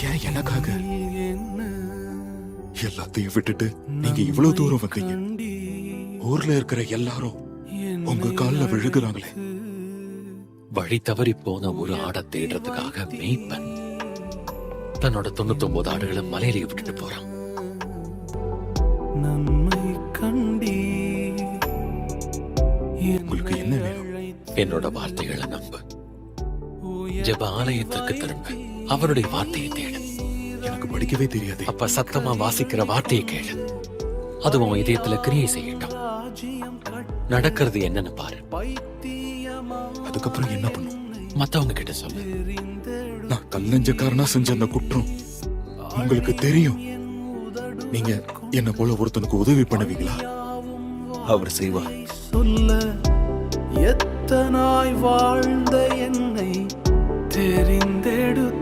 ஏன் எனக்காக எல்லாத்தையும் விட்டுட்டு நீங்க இவ்வளவு தூரம் வந்தீங்க? ஊர்ல இருக்கிற எல்லாரும் உங்க கால்ல விழுகுறாங்களே. வழி தவறி போன ஒரு ஆடை தேடுறதுக்காக மேய்ப்பன் தன்னோட 99 ஆடுகளை மலையிலேயே விட்டுட்டு போறான். உங்களுக்கு என்ன வேணும்? என்னோட வார்த்தைகளை நம்பு. ஜெப ஆலயத்திற்கு திரும்ப அவருடைய வார்த்தையை தேடு. எனக்கு படிக்கவே தெரியாது. அப்ப சத்தமா வாசிக்கிற வார்த்தையை கேளு. அது உன் இதயத்துல கிரியை செய்யட்டும். நடக்கிறது என்னன்னு பாரு. அதுக்கப்புறம் என்ன பண்ணும்? மத்தவங்க கிட்ட சொல்லு. நான் கல்லஞ்சக்காரனா செஞ்ச அந்த குற்றம் உங்களுக்கு தெரியும். நீங்க என்ன போல ஒருத்தனுக்கு உதவி பண்ணுவீங்களா? அவர் செய்வார். சொல்ல எத்தனாய் வாழ்ந்த என்னை தெரிந்தெடுத்த